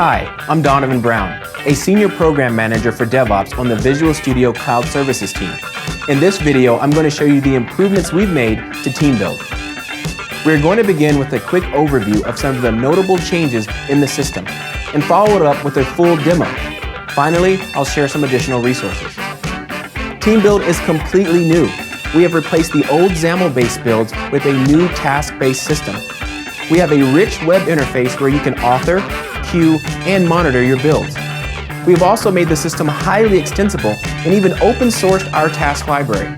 Hi, I'm Donovan Brown, a Senior Program Manager for DevOps on the Visual Studio Cloud Services team. In this video, I'm going to show you the improvements we've made to TeamBuild. We're going to begin with a quick overview of some of the notable changes in the system and follow it up with a full demo. Finally, I'll share some additional resources. TeamBuild is completely new. We have replaced the old XAML-based builds with a new task-based system. We have a rich web interface where you can author, queue, and monitor your builds. We have also made the system highly extensible and even open sourced our task library.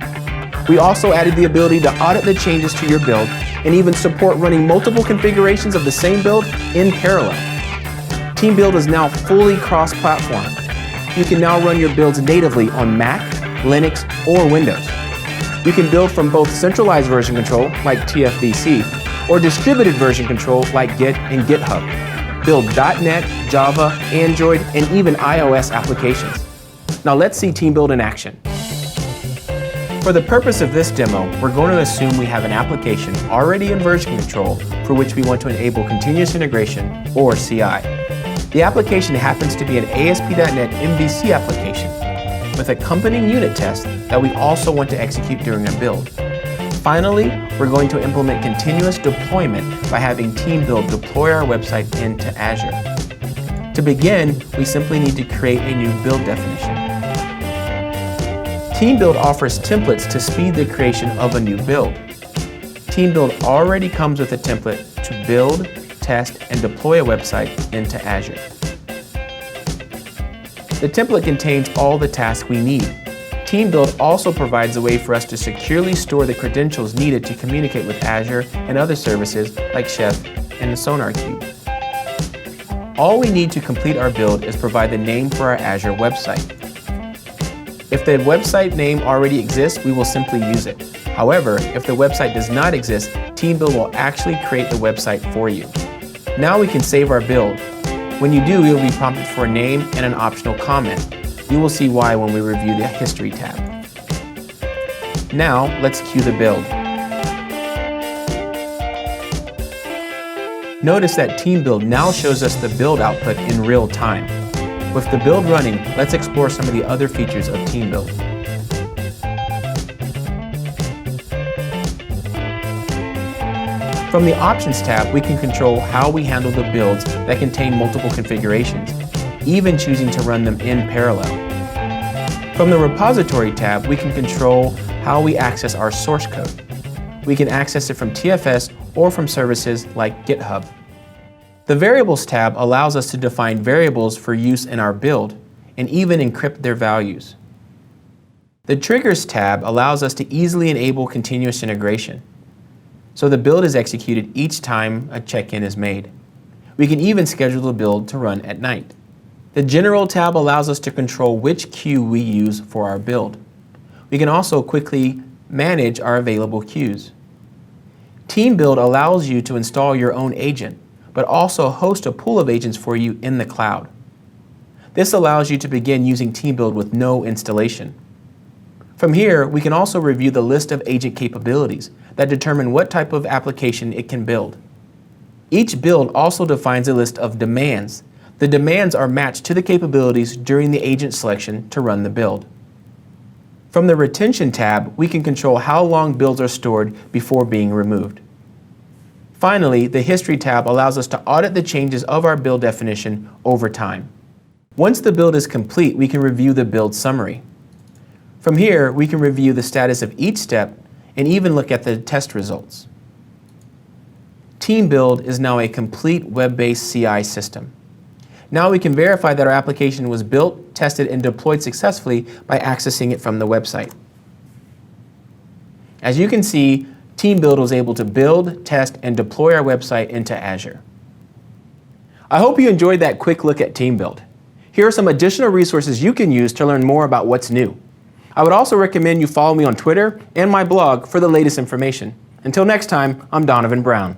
We also added the ability to audit the changes to your build and even support running multiple configurations of the same build in parallel. TeamBuild is now fully cross-platform. You can now run your builds natively on Mac, Linux, or Windows. You can build from both centralized version control, like TFVC, or distributed version control, like Git and GitHub. Build .NET, Java, Android, and even iOS applications. Now let's see TeamBuild in action. For the purpose of this demo, we're going to assume we have an application already in version control for which we want to enable continuous integration, or CI. The application happens to be an ASP.NET MVC application with accompanying unit tests that we also want to execute during a build. Finally, we're going to implement continuous deployment by having TeamBuild deploy our website into Azure. To begin, we simply need to create a new build definition. TeamBuild offers templates to speed the creation of a new build. TeamBuild already comes with a template to build, test, and deploy a website into Azure. The template contains all the tasks we need. TeamBuild also provides a way for us to securely store the credentials needed to communicate with Azure and other services like Chef and SonarQube. All we need to complete our build is provide the name for our Azure website. If the website name already exists, we will simply use it. However, if the website does not exist, TeamBuild will actually create the website for you. Now we can save our build. When you do, you'll be prompted for a name and an optional comment. You will see why when we review the History tab. Now, let's queue the build. Notice that TeamBuild now shows us the build output in real time. With the build running, let's explore some of the other features of TeamBuild. From the Options tab, we can control how we handle the builds that contain multiple configurations, even choosing to run them in parallel. From the Repository tab, we can control how we access our source code. We can access it from TFS or from services like GitHub. The Variables tab allows us to define variables for use in our build and even encrypt their values. The Triggers tab allows us to easily enable continuous integration, so the build is executed each time a check-in is made. We can even schedule the build to run at night. The General tab allows us to control which queue we use for our build. We can also quickly manage our available queues. TeamBuild allows you to install your own agent, but also host a pool of agents for you in the cloud. This allows you to begin using TeamBuild with no installation. From here, we can also review the list of agent capabilities that determine what type of application it can build. Each build also defines a list of demands. The demands are matched to the capabilities during the agent selection to run the build. From the Retention tab, we can control how long builds are stored before being removed. Finally, the History tab allows us to audit the changes of our build definition over time. Once the build is complete, we can review the build summary. From here, we can review the status of each step and even look at the test results. TeamBuild is now a complete web-based CI system. Now we can verify that our application was built, tested, and deployed successfully by accessing it from the website. As you can see, TeamBuild was able to build, test, and deploy our website into Azure. I hope you enjoyed that quick look at TeamBuild. Here are some additional resources you can use to learn more about what's new. I would also recommend you follow me on Twitter and my blog for the latest information. Until next time, I'm Donovan Brown.